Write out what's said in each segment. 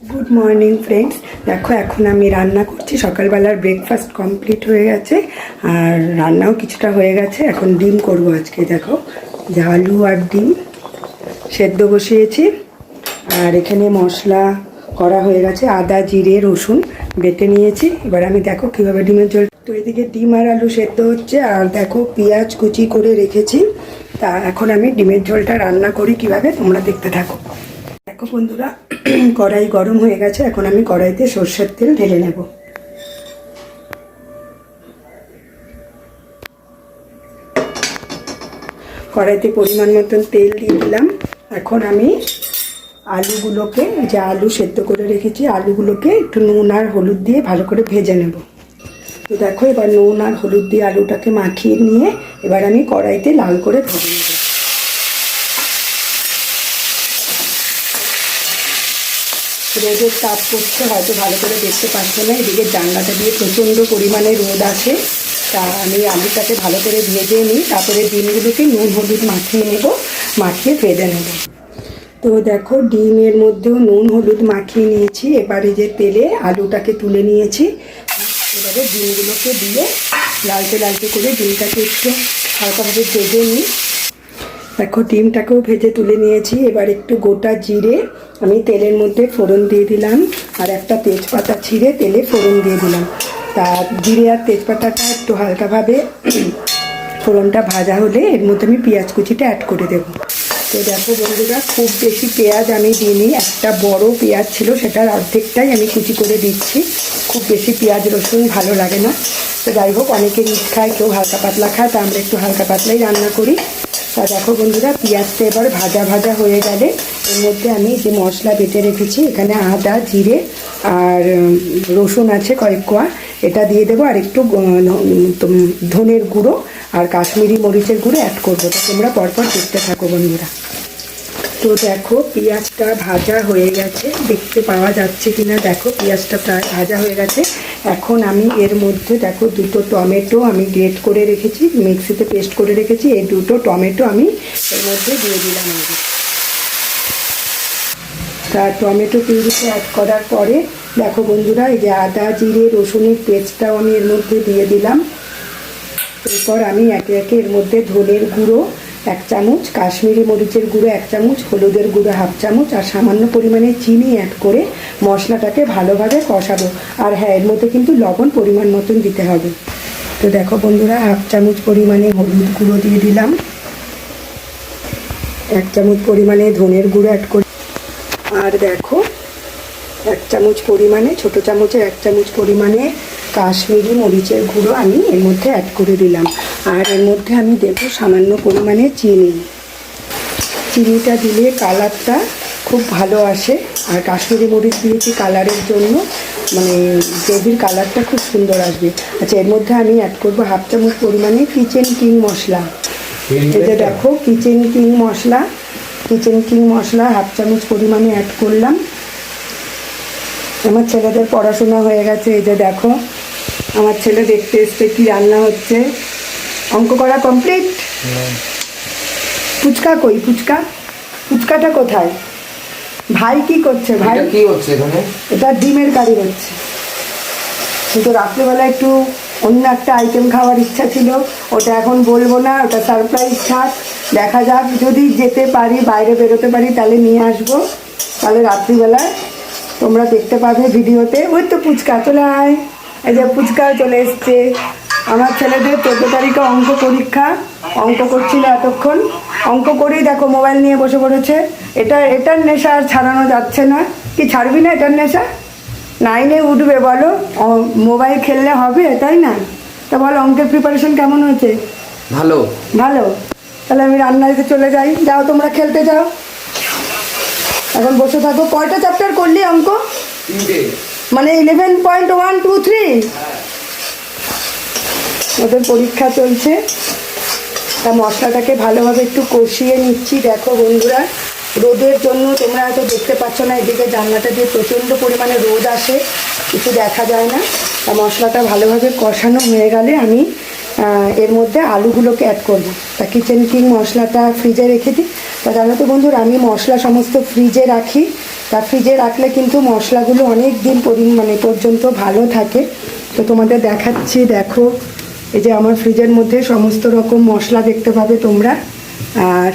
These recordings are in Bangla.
Good morning friends. দেখো এখন আমি রান্না করছি, সকালবেলার ব্রেকফাস্ট কমপ্লিট হয়ে গেছে আর রান্নাও কিছুটা হয়ে গেছে। এখন ডিম করব আজকে। দেখো যে আলু আর ডিম সেদ্ধ বসিয়েছি আর এখানে মশলা করা হয়ে গেছে, আদা জিরে রসুন বেটে নিয়েছি। এবার আমি দেখো কীভাবে ডিমের ঝোল, তো এদিকে ডিম আর আলু সেদ্ধ হচ্ছে আর দেখো পেঁয়াজ কুচি করে রেখেছি। তা এখন আমি ডিমের ঝোলটা রান্না করি কিভাবে তোমরা দেখতে থাকো। দেখো বন্ধুরা, কড়াই গরম হয়ে গেছে, এখন আমি কড়াইতে সর্ষের তেল ঢেলে নেব। কড়াইতে পরিমাণ মতন তেল দিয়ে দিলাম। এখন আমি আলুগুলোকে, যে আলু সেদ্ধ করে রেখেছি, আলুগুলোকে একটু নুন আর হলুদ দিয়ে ভালো করে ভেজে নেব। তো দেখো এবার নুন আর হলুদ দিয়ে আলুটাকে মাখিয়ে নিয়ে এবার আমি কড়াইতে লাল করে ভেজে নেব। রোদের তাপ করছে, হয়তো ভালো করে দেখতে পাচ্ছ না, এদিকে জানলাটা দিয়ে প্রচণ্ড পরিমাণে রোদ আসে। তা আমি আলুটাকে ভালো করে ভেজে নিই, তারপরে ডিমগুলোকে নুন হলুদ মাখিয়ে নেব, মাখিয়ে ভেজে নেব। তো দেখো ডিমের মধ্যেও নুন হলুদ মাখিয়ে নিয়েছি। এবারে যে তেলে আলুটাকে তুলে নিয়েছি, এবারে ডিমগুলোকে দিয়ে লালচে লালচে করে ডিমটাকে একটু হালকাভাবে ভেজে নিই। দেখো ডিমটাকেও ভেজে তুলে নিয়েছি। এবার একটু গোটা জিরে আমি তেলের মধ্যে ফোড়ন দিয়ে দিলাম আর একটা তেজপাতা ছিঁড়ে তেলে ফোড়ন দিয়ে দিলাম। তা জিরে আর তেজপাতাটা একটু হালকাভাবে ফোড়নটা ভাজা হলে এর মধ্যে আমি পেঁয়াজ কুচিটা অ্যাড করে দেবো। তো দেখো বন্ধুরা, খুব বেশি পেঁয়াজ আমি দিইনি, একটা বড় পেঁয়াজ ছিল সেটার অর্ধেকটাই আমি কুচি করে দিচ্ছি। খুব বেশি পেঁয়াজ রসুন ভালো লাগে না। তো যাই হোক, অনেকে রিচ খায়, কেউ হালকা পাতলা খায়, তা আমরা একটু হালকা পাতলাই রান্না করি। তা দেখো বন্ধুরা, পেঁয়াজটা এবার ভাজা ভাজা হয়ে গেলে এর মধ্যে আমি যে মশলা বেটে রেখেছি, এখানে আদা জিরে আর রসুন আছে কয়েক কোয়া, এটা দিয়ে দেবো আর একটু ধনের গুঁড়ো আর কাশ্মীরি মরিচের গুঁড়ো অ্যাড করবো। তো তোমরা পরপর দেখতে থাকো বন্ধুরা। তো দেখো পেঁয়াজটা ভাজা হয়ে গেছে, দেখতে পাওয়া যাচ্ছে কিনা, দেখো পেঁয়াজটা প্রায় ভাজা হয়ে গেছে। এখন আমি এর মধ্যে দেখো দুটো টমেটো আমি গ্রেট করে রেখেছি, মিক্সিতে পেস্ট করে রেখেছি, এই দুটো টমেটো আমি এর মধ্যে দিয়ে দিলাম আগে। তা টমেটো পিউরিতে অ্যাড করার পরে দেখো বন্ধুরা, এই যে আদা জিরে রসুনের পেস্টটাও আমি এর মধ্যে দিয়ে দিলাম। এরপর আমি একে একে এর মধ্যে ধনের গুঁড়ো 1 চামচ, কাশ্মীরি মরিচের গুঁড়ো 1 চামচ, হলুদের গুঁড়ো 1/2 চামচ আর সামান্য পরিমাণে চিনি অ্যাড করে মশলাটাকে ভালোভাবে কষাবো। আর হ্যাঁ, এর মধ্যে কিন্তু লবণ পরিমাণ মতন দিতে হবে। তো দেখো বন্ধুরা, 1/2 চামচ পরিমাণে হলুদ গুঁড়ো দিয়ে দিলাম, 1 চামচ পরিমাণে ধনের গুঁড়ো অ্যাড করে, আর দেখো 1 চামচ পরিমাণে, ছোটো চামচের 1 চামচ পরিমাণে কাশ্মীরি মরিচের গুঁড়ো আমি এর মধ্যে অ্যাড করে দিলাম। আর এর মধ্যে আমি দেবো সামান্য পরিমাণে চিনি। চিনিটা দিলে কালারটা খুব ভালো আসে, আর কাশ্মীরি মরিচ দিয়েছি কালারের জন্য, মানে গ্রেভির কালারটা খুব সুন্দর আসবে। আচ্ছা, এর মধ্যে আমি অ্যাড করবো 1/2 চামচ পরিমাণে কিচেন কিং মশলা। এটা দেখো কিচেন কিং মশলা 1/2 চামচ পরিমাণে অ্যাড করলাম। আমার ছেলেদের পড়াশোনা হয়ে গেছে, এই যে দেখো আমার ছেলে দেখতে এসছে কি রান্না হচ্ছে। অঙ্ক করা কমপ্লিট? ফুচকা কই? ফুচকাটা কোথায়? ভাই কি করছে? ভাই কি হচ্ছে এখানে? এটা ডিমের কারি হচ্ছে। কিন্তু রাত্রেবেলা একটু অন্য একটা আইটেম খাওয়ার ইচ্ছা ছিল, ওটা এখন বলবো না, ওটা সারপ্রাইজ থাক। দেখা যাক, যদি যেতে পারি, বাইরে বেরোতে পারি, তাহলে নিয়ে আসবো। তাহলে রাত্রিবেলায় তোমরা দেখতে পাবে ভিডিওতে। ওই তো ফুচকা চলে আয়, এই যে ফুচকা চলে এসছে। আমার ছেলেদের 14 তারিখে অঙ্ক পরীক্ষা, অঙ্ক করছিল এতক্ষণ, অঙ্ক করেই দেখো মোবাইল নিয়ে বসে পড়েছে। এটার নেশা আর ছাড়ানো যাচ্ছে না। কি ছাড়বি না এটার নেশা? 9-এ উঠবে, বলো মোবাইল খেললে হবে, তাই না? তা বলো, অঙ্কের প্রিপারেশন কেমন হয়েছে? ভালো। তাহলে আমি রান্নাতে চলে যাই, যাও তোমরা খেলতে যাও, এখন বসে থাকো। কয়টা চ্যাপ্টার করলি অঙ্ক? মানে 11.123। ওদের পরীক্ষা চলছে, তা মশলাটাকে ভালোভাবে একটু কষিয়ে নিচ্ছি। দেখো বন্ধুরা, রোদের জন্য তোমরা হয়তো দেখতে পাচ্ছ না, এদিকে জানলাটা দিয়ে প্রচণ্ড পরিমাণে রোদ আসে, কিছু দেখা যায় না। তা মশলাটা ভালোভাবে কষানো হয়ে গেলে আমি এর মধ্যে আলুগুলোকে অ্যাড করব। তা কিচেন কিং মশলাটা ফ্রিজে রেখে দিই। তা জানো তো বন্ধুরা, আমি মশলা সমস্ত ফ্রিজে রাখি, তা ফ্রিজে রাখলে কিন্তু মশলাগুলো অনেক দিন পর্যন্ত ভালো থাকে। তো তোমাদের দেখাচ্ছি, দেখো এই যে আমার ফ্রিজের মধ্যে সমস্ত রকম মশলা দেখতে পাবে তোমরা। আর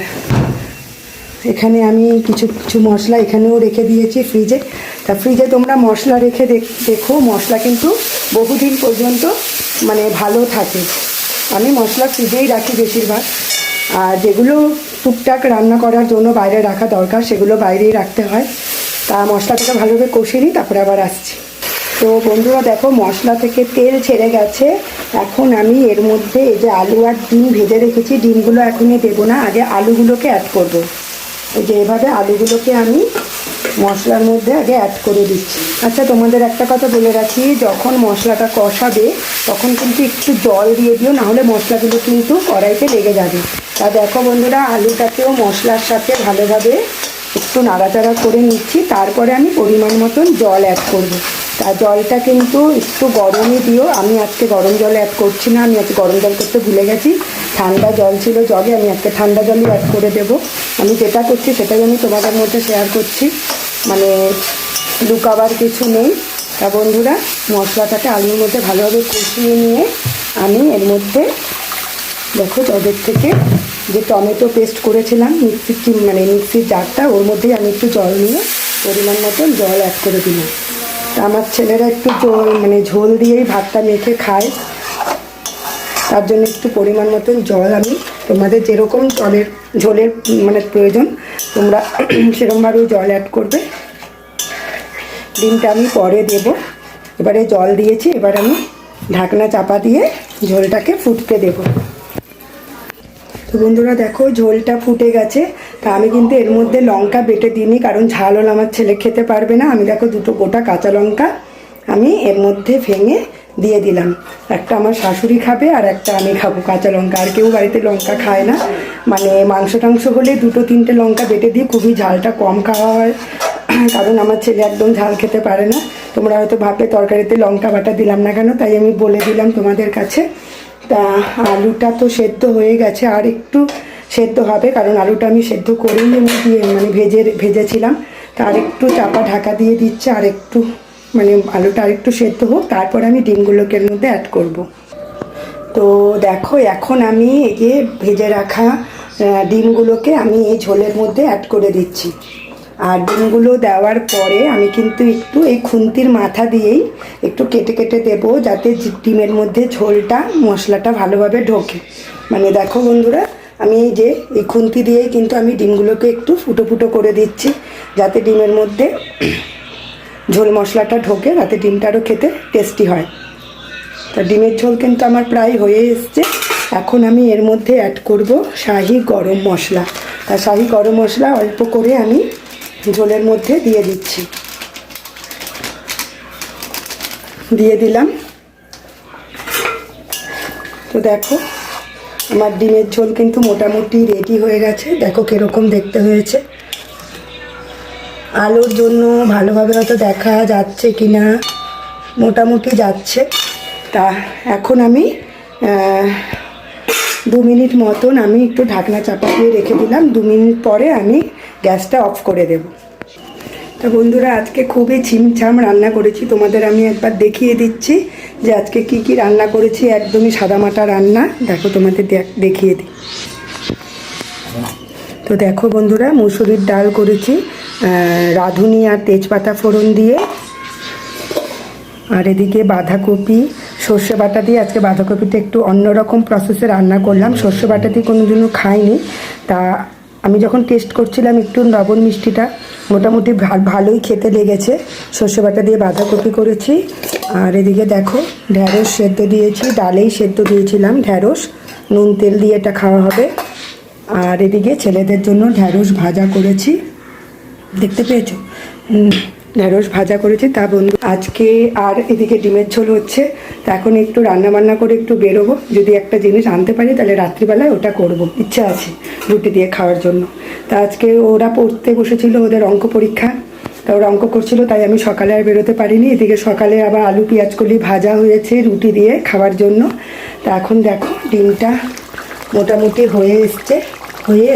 এখানে আমি কিছু কিছু মশলা এখানেও রেখে দিয়েছি ফ্রিজে। তা ফ্রিজে তোমরা মশলা রেখে দেখো, মশলা কিন্তু বহুদিন পর্যন্ত ভালো থাকে। আমি মশলা ফ্রিজেই রাখি বেশিরভাগ, আর যেগুলো টুকটাক রান্না করার জন্য বাইরে রাখা দরকার সেগুলো বাইরেই রাখতে হয়। তা মশলাটাকে ভালোভাবে কষিয়ে নিই, তারপরে আবার আসছি। তো বন্ধুরা দেখো মশলা থেকে তেল ছেড়ে গেছে। এখন আমি এর মধ্যে এই যে আলু আর ডিম ভেজে রেখেছি, ডিমগুলো এখনই দেবো না, আগে আলুগুলোকে অ্যাড করবো। এই যে এভাবে আলুগুলোকে আমি মশলার মধ্যে আগে অ্যাড করে দিচ্ছি। আচ্ছা, তোমাদের একটা কথা বলে রাখি, যখন মশলাটা কষাবে তখন কিন্তু একটু জল দিয়ে দিও, নাহলে মশলাগুলো কিন্তু কড়াইতে লেগে যাবে। তা দেখো বন্ধুরা, আলুটাকেও মশলার সাথে ভালোভাবে একটু নাড়াচাড়া করে নিচ্ছি, তারপরে আমি পরিমাণ মতন জল অ্যাড করব। তা জলটা কিন্তু একটু গরমই দিও, আমি আজকে গরম জল অ্যাড করছি না, আমি আজকে গরম জল করতে ভুলে গেছি। ঠান্ডা জল ছিল জগে, আমি আজকে ঠান্ডা জলই অ্যাড করে দেবো। আমি যেটা করছি সেটাই আমি তোমাদের মধ্যে শেয়ার করছি, লুকাবার কিছু নেই। তা বন্ধুরা, মশলাটাকে আলুর মধ্যে ভালোভাবে কষিয়ে নিয়ে আমি এর মধ্যে দেখো জগের থেকে যে টমেটো পেস্ট করেছিলাম মিক্সির জারটা, ওর মধ্যেই আমি একটু জল নিয়ে পরিমাণ মতন জল অ্যাড করে দিলাম। তা আমার ছেলেরা একটু ঝোল দিয়েই ভাতটা মেখে খায়, তার জন্য একটু পরিমাণ মতন জল আমি তোমাদের যেরকম ঝোলের প্রয়োজন তোমরা সেরকমভাবেই জল অ্যাড করবে। ডিমটা আমি পরে দেব। এবারে জল দিয়েছি, এবার আমি ঢাকনা চাপা দিয়ে ঝোলটাকে ফুটতে দেব। তো বন্ধুরা দেখো ঝোলটা ফুটে গেছে। তা আমি কিন্তু এর মধ্যে লঙ্কা বেটে দিইনি, কারণ ঝাল হলে আমার ছেলে খেতে পারবে না। আমি দেখো দুটো গোটা কাঁচা লঙ্কা আমি এর মধ্যে ভেঙে দিয়ে দিলাম। একটা আমার শাশুড়ি খাবে আর একটা আমি খাবো কাঁচা লঙ্কা, আর কেউ বাড়িতে লঙ্কা খায় না। মাংস টাংস হলে দুটো তিনটে লঙ্কা বেটে দিই, খুবই ঝালটা কম খাওয়া হয়, কারণ আমার ছেলে একদম ঝাল খেতে পারে না। তোমরা হয়তো ভাববে তরকারিতে লঙ্কা বাটা দিলাম না কেন, তাই আমি বলে দিলাম তোমাদের কাছে। তা আলুটা তো সেদ্ধ হয়ে গেছে, আর একটু সেদ্ধ হবে, কারণ আলুটা আমি সেদ্ধ করেই ভেজেছিলাম। তা আর একটু চাপা ঢাকা দিয়ে দিচ্ছে, আর একটু আলুটা আর একটু সেদ্ধ হোক, তারপর আমি ডিমগুলোকে এর মধ্যে অ্যাড করব। তো দেখো এখন আমি এই যে ভেজে রাখা ডিমগুলোকে আমি এই ঝোলের মধ্যে অ্যাড করে দিচ্ছি। আর ডিমগুলো দেওয়ার পরে আমি কিন্তু একটু এই খুন্তির মাথা দিয়েই একটু কেটে কেটে দেবো, যাতে ডিমের মধ্যে ঝোলটা মশলাটা ভালোভাবে ঢোকে। দেখো বন্ধুরা, আমি এই খুন্তি দিয়েই কিন্তু আমি ডিমগুলোকে একটু ফুটো ফুটো করে দিচ্ছি, যাতে ডিমের মধ্যে ঝোল মশলাটা ঢোকে, যাতে ডিমটা আরও খেতে টেস্টি হয়। তা ডিমের ঝোল কিন্তু আমার প্রায় হয়ে এসছে। এখন আমি এর মধ্যে অ্যাড করব শাহি গরম মশলা। তা শাহি গরম মশলা অল্প করে আমি ঝোলের মধ্যে দিয়ে দিচ্ছি, দিয়ে দিলাম। তো দেখো আমার ডিমের ঝোল কিন্তু মোটামুটি রেডি হয়ে গেছে। দেখো কীরকম দেখতে হয়েছে। আলোর জন্য ভালোভাবে হয়তো দেখা যাচ্ছে কি না, মোটামুটি যাচ্ছে। তা এখন আমি 2 মিনিট মতন আমি একটু ঢাকনা চাপা দিয়ে রেখে দিলাম। 2 মিনিট পরে আমি গ্যাসটা অফ করে দেব। তো বন্ধুরা, আজকে খুবই ছিমছাম রান্না করেছি, তোমাদের আমি একবার দেখিয়ে দিচ্ছি যে আজকে কি কি রান্না করেছি। একদমই সাদামাটা রান্না, দেখো তোমাদের দেখিয়ে দিই। তো দেখো বন্ধুরা, মুসুরির ডাল করেছি রাঁধুনি আর তেজপাতা ফোড়ন দিয়ে, আর এদিকে বাঁধাকপি সর্ষে বাটা দিয়ে। আজকে বাঁধাকপিটা একটু অন্যরকম প্রসেসে রান্না করলাম, সর্ষে বাটা দিয়ে কোনোদিনও খাইনি। তা আমি যখন টেস্ট করছিলাম একটু লবণ মিষ্টিটা মোটামুটি ভালোই খেতে লেগেছে। সর্ষে বাটা দিয়ে বাঁধাকপি করেছি। আর এদিকে দেখো ঢ্যাঁড়স সেদ্ধ দিয়েছি, ডালেই সেদ্ধ দিয়েছিলাম ঢ্যাঁড়স, নুন তেল দিয়ে এটা খাওয়া হবে। আর এদিকে ছেলেদের জন্য ঢ্যাঁড়স ভাজা করেছি, দেখতে পেয়েছো, ঢ্যাঁড়স ভাজা করেছি। তা বন্ধু আজকে আর এদিকে ডিমের ঝোল হচ্ছে। তা এখন একটু রান্নাবান্না করে একটু বেরোবো, যদি একটা জিনিস আনতে পারি তাহলে রাত্রিবেলায় ওটা করব, ইচ্ছা আছে রুটি দিয়ে খাওয়ার জন্য। তা আজকে ওরা পড়তে বসেছিল, ওদের অঙ্ক পরীক্ষা, তা ওরা অঙ্ক করছিল, তাই আমি সকালে আর বেরোতে পারিনি। এদিকে সকালে আবার আলু পেঁয়াজ কলি ভাজা হয়েছে রুটি দিয়ে খাওয়ার জন্য। তা এখন দেখো ডিমটা মোটামুটি হয়ে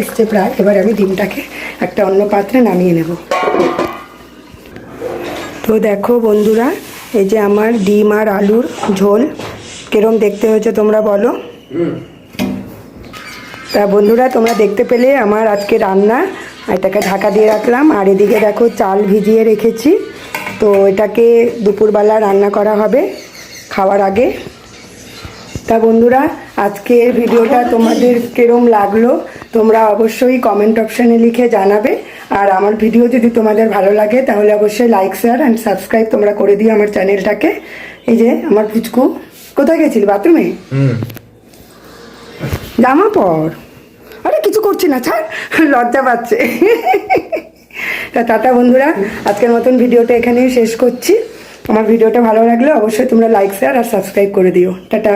এসছে প্রায়। এবার আমি ডিমটাকে একটা অন্য পাত্রে নামিয়ে নেব। তো দেখো বন্ধুরা, এই যে আমার ডিম আর আলুর ঝোল কিরম দেখতে হয়েছে তোমরা বলো। তা বন্ধুরা, তোমরা দেখতে পেলে আমার আজকে রান্না। এটাকে ঢাকা দিয়ে রাখলাম, আর এদিকে দেখো চাল ভিজিয়ে রেখেছি। তো এটাকে দুপুরবেলা রান্না করা হবে খাওয়ার আগে। তা বন্ধুরা, আজকের ভিডিওটা তোমাদের কিরম লাগলো তোমরা অবশ্যই কমেন্ট অপশানে লিখে জানাবে। আর আমার ভিডিও যদি তোমাদের ভালো লাগে তাহলে অবশ্যই লাইক, শেয়ার অ্যান্ড সাবস্ক্রাইব তোমরা করে দিও আমার চ্যানেলটাকে। এই যে আমার পুচকু, কোথায় গেছিলি? বাথরুমে? জামা পর। আরে কিছু করছি না, ছাড়, লজ্জা পাচ্ছে। তা টাটা বন্ধুরা, আজকের মতন ভিডিওটা এখানেই শেষ করছি। আমার ভিডিওটা ভালো লাগলে অবশ্যই তোমরা লাইক, শেয়ার আর সাবস্ক্রাইব করে দিও। টাটা।